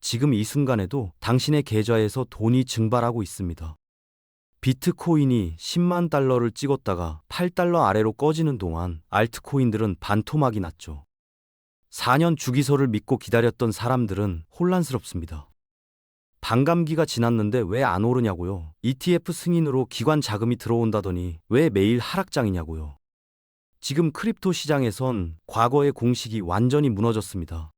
지금 이 순간에도 당신의 계좌에서 돈이 증발하고 있습니다. 비트코인이 10만 달러를 찍었다가 8달러 아래로 꺼지는 동안 알트코인들은 반토막이 났죠. 4년 주기설을 믿고 기다렸던 사람들은 혼란스럽습니다. 반감기가 지났는데 왜 안 오르냐고요? ETF 승인으로 기관 자금이 들어온다더니 왜 매일 하락장이냐고요? 지금 크립토 시장에선 과거의 공식이 완전히 무너졌습니다.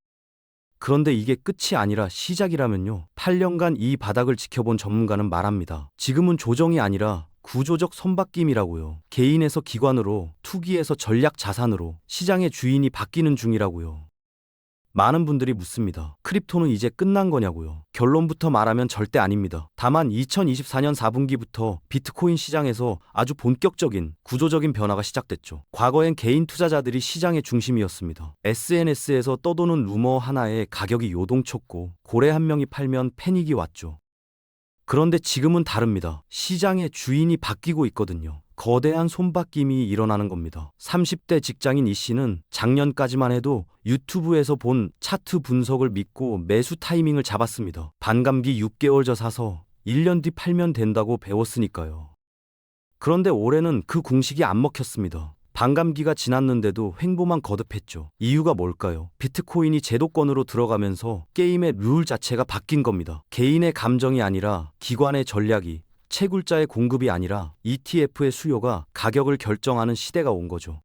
그런데 이게 끝이 아니라 시작이라면요. 8년간 이 바닥을 지켜본 전문가는 말합니다. 지금은 조정이 아니라 구조적 손바뀜이라고요. 개인에서 기관으로, 투기에서 전략 자산으로 시장의 주인이 바뀌는 중이라고요. 많은 분들이 묻습니다. 크립토는 이제 끝난 거냐고요. 결론부터 말하면 절대 아닙니다. 다만 2024년 4분기부터 비트코인 시장에서 아주 본격적인 구조적인 변화가 시작됐죠. 과거엔 개인 투자자들이 시장의 중심이었습니다. SNS에서 떠도는 루머 하나에 가격이 요동쳤고 고래 한 명이 팔면 패닉이 왔죠. 그런데 지금은 다릅니다. 시장의 주인이 바뀌고 있거든요. 거대한 손바뀜이 일어나는 겁니다. 30대 직장인 이 씨는 작년까지만 해도 유튜브에서 본 차트 분석을 믿고 매수 타이밍을 잡았습니다. 반감기 6개월 저 사서 1년 뒤 팔면 된다고 배웠으니까요. 그런데 올해는 그 공식이 안 먹혔습니다. 반감기가 지났는데도 횡보만 거듭했죠. 이유가 뭘까요? 비트코인이 제도권으로 들어가면서 게임의 룰 자체가 바뀐 겁니다. 개인의 감정이 아니라 기관의 전략이, 채굴자의 공급이 아니라 ETF의 수요가 가격을 결정하는 시대가 온 거죠.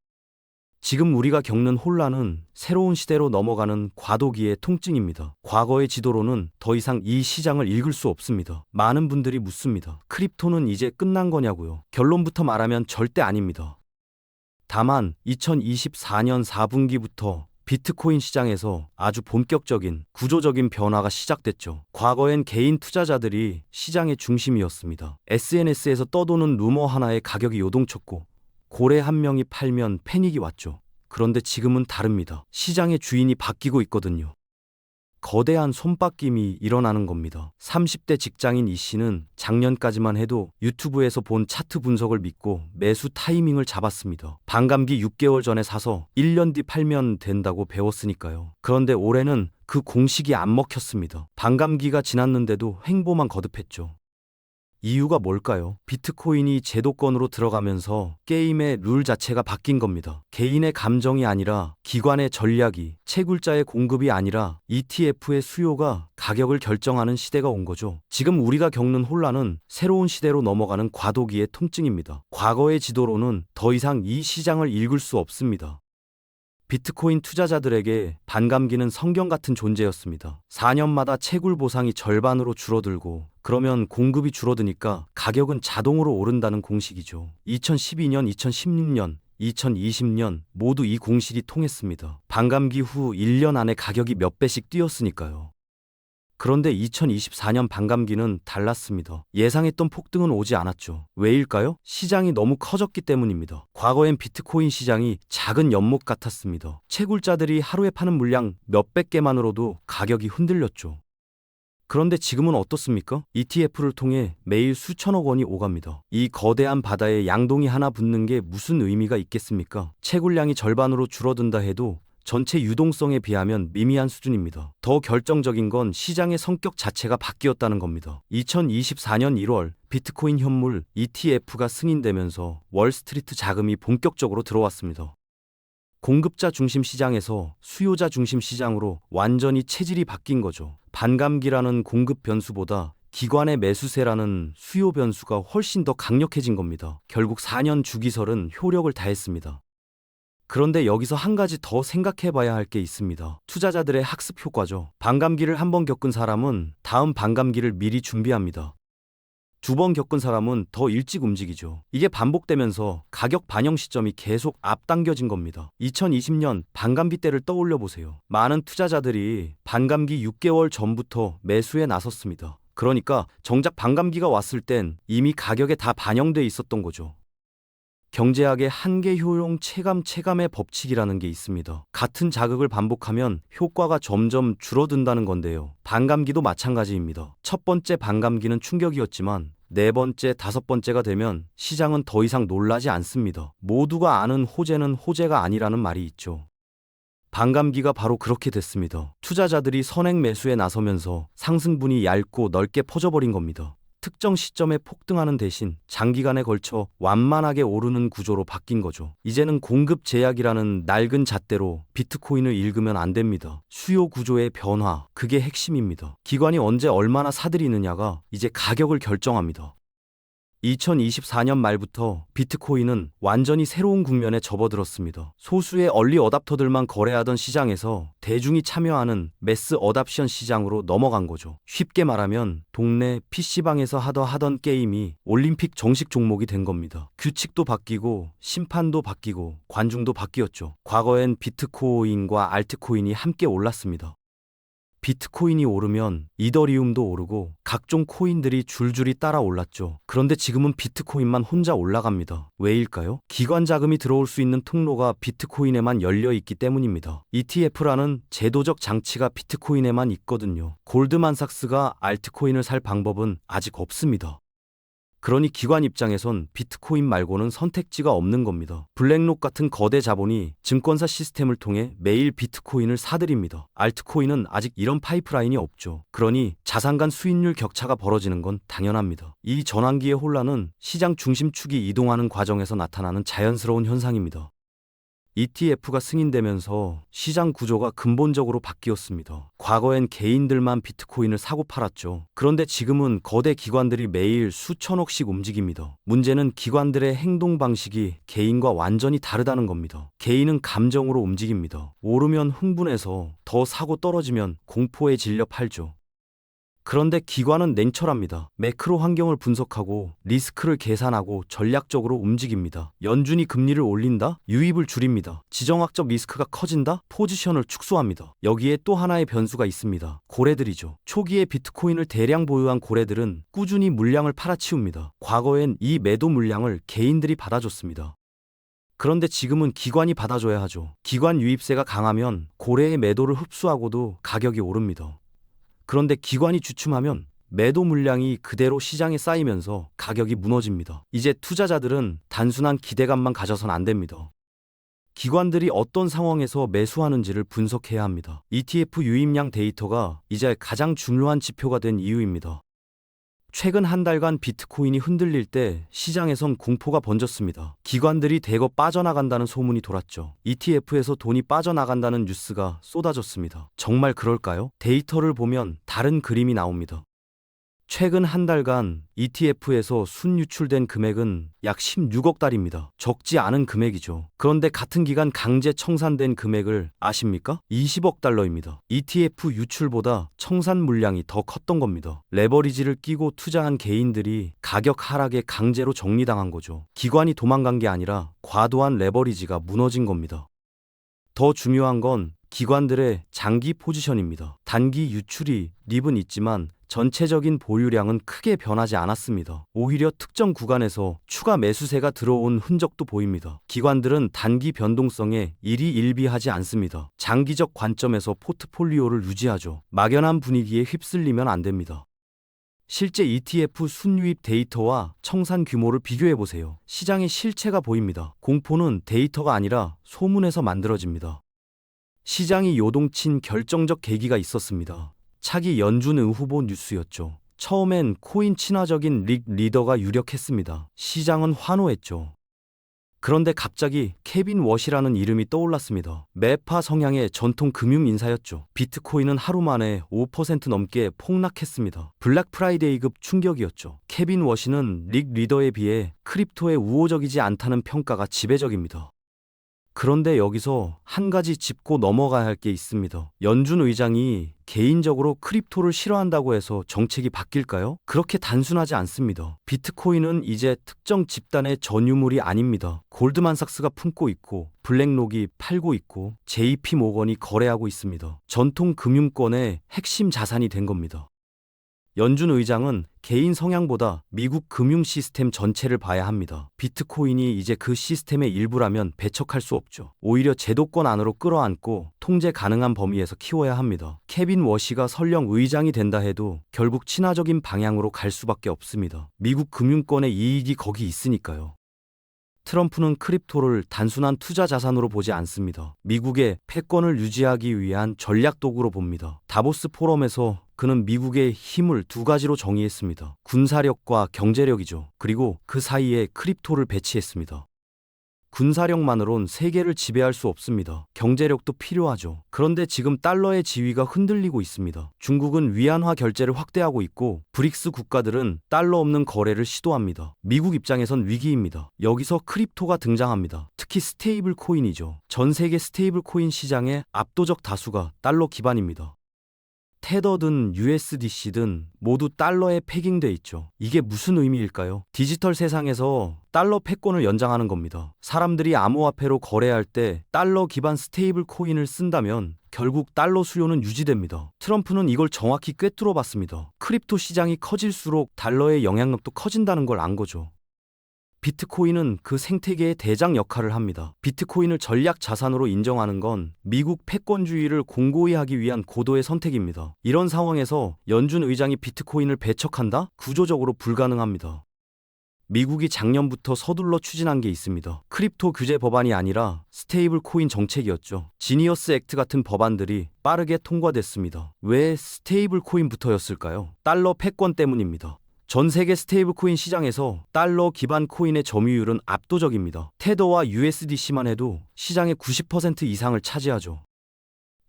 지금 우리가 겪는 혼란은 새로운 시대로 넘어가는 과도기의 통증입니다. 과거의 지도로는 더 이상 이 시장을 읽을 수 없습니다. 많은 분들이 묻습니다. 크립토는 이제 끝난 거냐고요? 결론부터 말하면 절대 아닙니다. 다만 2024년 4분기부터 비트코인 시장에서 아주 본격적인 구조적인 변화가 시작됐죠. 과거엔 개인 투자자들이 시장의 중심이었습니다. SNS에서 떠도는 루머 하나에 가격이 요동쳤고 고래 한 명이 팔면 패닉이 왔죠. 그런데 지금은 다릅니다. 시장의 주인이 바뀌고 있거든요. 거대한 손바뀜이 일어나는 겁니다. 30대 직장인 이 씨는 작년까지만 해도 유튜브에서 본 차트 분석을 믿고 매수 타이밍을 잡았습니다. 반감기 6개월 전에 사서 1년 뒤 팔면 된다고 배웠으니까요. 그런데 올해는 그 공식이 안 먹혔습니다. 반감기가 지났는데도 횡보만 거듭했죠. 이유가 뭘까요? 비트코인이 제도권으로 들어가면서 게임의 룰 자체가 바뀐 겁니다. 개인의 감정이 아니라 기관의 전략이, 채굴자의 공급이 아니라 ETF의 수요가 가격을 결정하는 시대가 온 거죠. 지금 우리가 겪는 혼란은 새로운 시대로 넘어가는 과도기의 통증입니다. 과거의 지도로는 더 이상 이 시장을 읽을 수 없습니다. 비트코인 투자자들에게 반감기는 성경 같은 존재였습니다. 4년마다 채굴 보상이 절반으로 줄어들고 그러면 공급이 줄어드니까 가격은 자동으로 오른다는 공식이죠. 2012년, 2016년, 2020년 모두 이 공식이 통했습니다. 반감기 후 1년 안에 가격이 몇 배씩 뛰었으니까요. 그런데 2024년 반감기는 달랐습니다. 예상했던 폭등은 오지 않았죠. 왜일까요? 시장이 너무 커졌기 때문입니다. 과거엔 비트코인 시장이 작은 연못 같았습니다. 채굴자들이 하루에 파는 물량 몇백 개만으로도 가격이 흔들렸죠. 그런데 지금은 어떻습니까? ETF를 통해 매일 수천억 원이 오갑니다. 이 거대한 바다에 양동이 하나 붙는 게 무슨 의미가 있겠습니까? 채굴량이 절반으로 줄어든다 해도 전체 유동성에 비하면 미미한 수준입니다. 더 결정적인 건 시장의 성격 자체가 바뀌었다는 겁니다. 2024년 1월 비트코인 현물 ETF가 승인되면서 월스트리트 자금이 본격적으로 들어왔습니다. 공급자 중심 시장에서 수요자 중심 시장으로 완전히 체질이 바뀐 거죠. 반감기라는 공급 변수보다 기관의 매수세라는 수요 변수가 훨씬 더 강력해진 겁니다. 결국 4년 주기설은 효력을 다했습니다. 그런데 여기서 한 가지 더 생각해 봐야 할 게 있습니다. 투자자들의 학습 효과죠. 반감기를 한 번 겪은 사람은 다음 반감기를 미리 준비합니다. 2번 겪은 사람은 더 일찍 움직이죠. 이게 반복되면서 가격 반영 시점이 계속 앞당겨진 겁니다. 2020년 반감기 때를 떠올려 보세요. 많은 투자자들이 반감기 6개월 전부터 매수에 나섰습니다. 그러니까 정작 반감기가 왔을 땐 이미 가격에 다 반영돼 있었던 거죠. 경제학의 한계 효용 체감의 법칙이라는 게 있습니다. 같은 자극을 반복하면 효과가 점점 줄어든다는 건데요. 반감기도 마찬가지입니다. 첫 번째 반감기는 충격이었지만 네 번째, 다섯 번째가 되면 시장은 더 이상 놀라지 않습니다. 모두가 아는 호재는 호재가 아니라는 말이 있죠. 반감기가 바로 그렇게 됐습니다. 투자자들이 선행 매수에 나서면서 상승분이 얇고 넓게 퍼져버린 겁니다. 특정 시점에 폭등하는 대신 장기간에 걸쳐 완만하게 오르는 구조로 바뀐 거죠. 이제는 공급 제약이라는 낡은 잣대로 비트코인을 읽으면 안 됩니다. 수요 구조의 변화, 그게 핵심입니다. 기관이 언제 얼마나 사들이느냐가 이제 가격을 결정합니다. 2024년 말부터 비트코인은 완전히 새로운 국면에 접어들었습니다. 소수의 얼리 어답터들만 거래하던 시장에서 대중이 참여하는 매스 어답션 시장으로 넘어간 거죠. 쉽게 말하면 동네 PC방에서 하던 게임이 올림픽 정식 종목이 된 겁니다. 규칙도 바뀌고 심판도 바뀌고 관중도 바뀌었죠. 과거엔 비트코인과 알트코인이 함께 올랐습니다. 비트코인이 오르면 이더리움도 오르고 각종 코인들이 줄줄이 따라 올랐죠. 그런데 지금은 비트코인만 혼자 올라갑니다. 왜일까요? 기관 자금이 들어올 수 있는 통로가 비트코인에만 열려 있기 때문입니다. ETF라는 제도적 장치가 비트코인에만 있거든요. 골드만삭스가 알트코인을 살 방법은 아직 없습니다. 그러니 기관 입장에선 비트코인 말고는 선택지가 없는 겁니다. 블랙록 같은 거대 자본이 증권사 시스템을 통해 매일 비트코인을 사들입니다. 알트코인은 아직 이런 파이프라인이 없죠. 그러니 자산 간 수익률 격차가 벌어지는 건 당연합니다. 이 전환기의 혼란은 시장 중심축이 이동하는 과정에서 나타나는 자연스러운 현상입니다. ETF가 승인되면서 시장 구조가 근본적으로 바뀌었습니다. 과거엔 개인들만 비트코인을 사고 팔았죠. 그런데 지금은 거대 기관들이 매일 수천억씩 움직입니다. 문제는 기관들의 행동 방식이 개인과 완전히 다르다는 겁니다. 개인은 감정으로 움직입니다. 오르면 흥분해서 더 사고 떨어지면 공포에 질려 팔죠. 그런데 기관은 냉철합니다. 매크로 환경을 분석하고 리스크를 계산하고 전략적으로 움직입니다. 연준이 금리를 올린다? 유입을 줄입니다. 지정학적 리스크가 커진다? 포지션을 축소합니다. 여기에 또 하나의 변수가 있습니다. 고래들이죠. 초기에 비트코인을 대량 보유한 고래들은 꾸준히 물량을 팔아치웁니다. 과거엔 이 매도 물량을 개인들이 받아줬습니다. 그런데 지금은 기관이 받아줘야 하죠. 기관 유입세가 강하면 고래의 매도를 흡수하고도 가격이 오릅니다. 그런데 기관이 주춤하면 매도 물량이 그대로 시장에 쌓이면서 가격이 무너집니다. 이제 투자자들은 단순한 기대감만 가져선 안 됩니다. 기관들이 어떤 상황에서 매수하는지를 분석해야 합니다. ETF 유입량 데이터가 이제 가장 중요한 지표가 된 이유입니다. 최근 한 달간 비트코인이 흔들릴 때 시장에선 공포가 번졌습니다. 기관들이 대거 빠져나간다는 소문이 돌았죠. ETF에서 돈이 빠져나간다는 뉴스가 쏟아졌습니다. 정말 그럴까요? 데이터를 보면 다른 그림이 나옵니다. 최근 한 달간 ETF에서 순유출된 금액은 약 16억 달러입니다. 적지 않은 금액이죠. 그런데 같은 기간 강제 청산된 금액을 아십니까? 20억 달러입니다. ETF 유출보다 청산 물량이 더 컸던 겁니다. 레버리지를 끼고 투자한 개인들이 가격 하락에 강제로 정리당한 거죠. 기관이 도망간 게 아니라 과도한 레버리지가 무너진 겁니다. 더 중요한 건 기관들의 장기 포지션입니다. 단기 유출이 립은 있지만 전체적인 보유량은 크게 변하지 않았습니다. 오히려 특정 구간에서 추가 매수세가 들어온 흔적도 보입니다. 기관들은 단기 변동성에 일희일비하지 않습니다. 장기적 관점에서 포트폴리오를 유지하죠. 막연한 분위기에 휩쓸리면 안 됩니다. 실제 ETF 순유입 데이터와 청산 규모를 비교해보세요. 시장의 실체가 보입니다. 공포는 데이터가 아니라 소문에서 만들어집니다. 시장이 요동친 결정적 계기가 있었습니다. 차기 연준 후보 뉴스였죠. 처음엔 코인 친화적인 릭 리더가 유력했습니다. 시장은 환호했죠. 그런데 갑자기 케빈 워시라는 이름이 떠올랐습니다. 매파 성향의 전통 금융 인사였죠. 비트코인은 하루 만에 5% 넘게 폭락했습니다. 블랙 프라이데이급 충격이었죠. 케빈 워시는 릭 리더에 비해 크립토에 우호적이지 않다는 평가가 지배적입니다. 그런데 여기서 한 가지 짚고 넘어가야 할 게 있습니다. 연준 의장이 개인적으로 크립토를 싫어한다고 해서 정책이 바뀔까요? 그렇게 단순하지 않습니다. 비트코인은 이제 특정 집단의 전유물이 아닙니다. 골드만삭스가 품고 있고 블랙록이 팔고 있고 JP 모건이 거래하고 있습니다. 전통 금융권의 핵심 자산이 된 겁니다. 연준 의장은 개인 성향보다 미국 금융 시스템 전체를 봐야 합니다. 비트코인이 이제 그 시스템의 일부라면 배척할 수 없죠. 오히려 제도권 안으로 끌어안고 통제 가능한 범위에서 키워야 합니다. 케빈 워시가 설령 의장이 된다 해도 결국 친화적인 방향으로 갈 수밖에 없습니다. 미국 금융권의 이익이 거기 있으니까요. 트럼프는 크립토를 단순한 투자 자산으로 보지 않습니다. 미국의 패권을 유지하기 위한 전략 도구로 봅니다. 다보스 포럼에서 그는 미국의 힘을 두 가지로 정의했습니다. 군사력과 경제력이죠. 그리고 그 사이에 크립토를 배치했습니다. 군사력만으론 세계를 지배할 수 없습니다. 경제력도 필요하죠. 그런데 지금 달러의 지위가 흔들리고 있습니다. 중국은 위안화 결제를 확대하고 있고 브릭스 국가들은 달러 없는 거래를 시도합니다. 미국 입장에선 위기입니다. 여기서 크립토가 등장합니다. 특히 스테이블 코인이죠. 전 세계 스테이블 코인 시장의 압도적 다수가 달러 기반입니다. 테더든 USDC든 모두 달러에 패깅돼 있죠. 이게 무슨 의미일까요? 디지털 세상에서 달러 패권을 연장하는 겁니다. 사람들이 암호화폐로 거래할 때 달러 기반 스테이블 코인을 쓴다면 결국 달러 수요는 유지됩니다. 트럼프는 이걸 정확히 꿰뚫어 봤습니다. 크립토 시장이 커질수록 달러의 영향력도 커진다는 걸 안 거죠. 비트코인은 그 생태계의 대장 역할을 합니다. 비트코인을 전략 자산으로 인정하는 건 미국 패권주의를 공고히 하기 위한 고도의 선택입니다. 이런 상황에서 연준 의장이 비트코인을 배척한다? 구조적으로 불가능합니다. 미국이 작년부터 서둘러 추진한 게 있습니다. 크립토 규제 법안이 아니라 스테이블 코인 정책이었죠. 지니어스 액트 같은 법안들이 빠르게 통과됐습니다. 왜 스테이블 코인부터였을까요? 달러 패권 때문입니다. 전 세계 스테이블 코인 시장에서 달러 기반 코인의 점유율은 압도적입니다. 테더와 USDC만 해도 시장의 90% 이상을 차지하죠.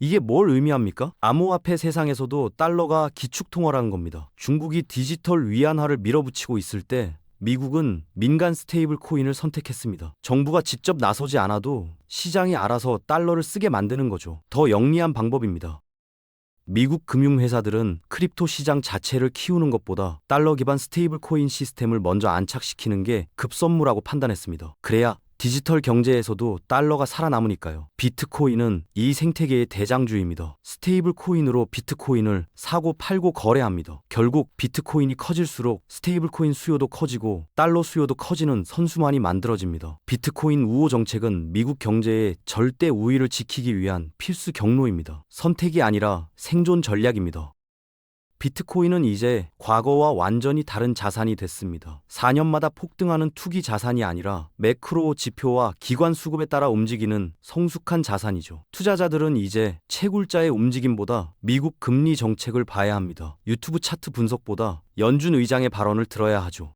이게 뭘 의미합니까? 암호화폐 세상에서도 달러가 기축통화라는 겁니다. 중국이 디지털 위안화를 밀어붙이고 있을 때 미국은 민간 스테이블 코인을 선택했습니다. 정부가 직접 나서지 않아도 시장이 알아서 달러를 쓰게 만드는 거죠. 더 영리한 방법입니다. 미국 금융회사들은 크립토 시장 자체를 키우는 것보다 달러 기반 스테이블 코인 시스템을 먼저 안착시키는 게 급선무라고 판단했습니다. 그래야 디지털 경제에서도 달러가 살아남으니까요. 비트코인은 이 생태계의 대장주입니다. 스테이블 코인으로 비트코인을 사고 팔고 거래합니다. 결국 비트코인이 커질수록 스테이블 코인 수요도 커지고 달러 수요도 커지는 선순환이 만들어집니다. 비트코인 우호 정책은 미국 경제의 절대 우위를 지키기 위한 필수 경로입니다. 선택이 아니라 생존 전략입니다. 비트코인은 이제 과거와 완전히 다른 자산이 됐습니다. 4년마다 폭등하는 투기 자산이 아니라 매크로 지표와 기관 수급에 따라 움직이는 성숙한 자산이죠. 투자자들은 이제 채굴자의 움직임보다 미국 금리 정책을 봐야 합니다. 유튜브 차트 분석보다 연준 의장의 발언을 들어야 하죠.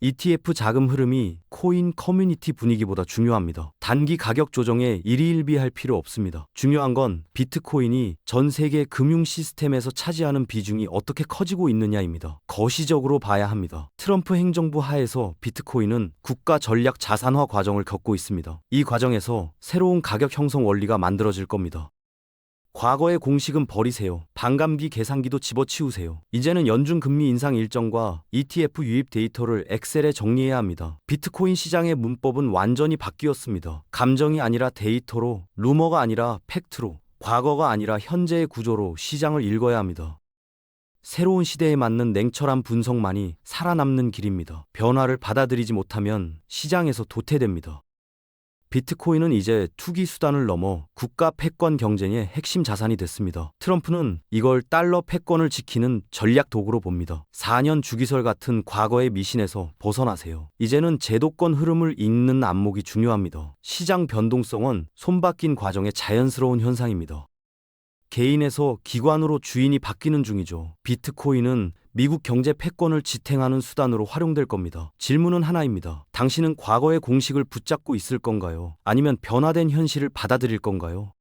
ETF 자금 흐름이 코인 커뮤니티 분위기보다 중요합니다. 단기 가격 조정에 일희일비할 필요 없습니다. 중요한 건 비트코인이 전 세계 금융 시스템에서 차지하는 비중이 어떻게 커지고 있느냐입니다. 거시적으로 봐야 합니다. 트럼프 행정부 하에서 비트코인은 국가 전략 자산화 과정을 겪고 있습니다. 이 과정에서 새로운 가격 형성 원리가 만들어질 겁니다. 과거의 공식은 버리세요. 반감기 계산기도 집어치우세요. 이제는 연준 금리 인상 일정과 ETF 유입 데이터를 엑셀에 정리해야 합니다. 비트코인 시장의 문법은 완전히 바뀌었습니다. 감정이 아니라 데이터로, 루머가 아니라 팩트로, 과거가 아니라 현재의 구조로 시장을 읽어야 합니다. 새로운 시대에 맞는 냉철한 분석만이 살아남는 길입니다. 변화를 받아들이지 못하면 시장에서 도태됩니다. 비트코인은 이제 투기 수단을 넘어 국가 패권 경쟁의 핵심 자산이 됐습니다. 트럼프는 이걸 달러 패권을 지키는 전략 도구로 봅니다. 4년 주기설 같은 과거의 미신에서 벗어나세요. 이제는 제도권 흐름을 읽는 안목이 중요합니다. 시장 변동성은 손바뀐 과정의 자연스러운 현상입니다. 개인에서 기관으로 주인이 바뀌는 중이죠. 비트코인은 미국 경제 패권을 지탱하는 수단으로 활용될 겁니다. 질문은 하나입니다. 당신은 과거의 공식을 붙잡고 있을 건가요? 아니면 변화된 현실을 받아들일 건가요?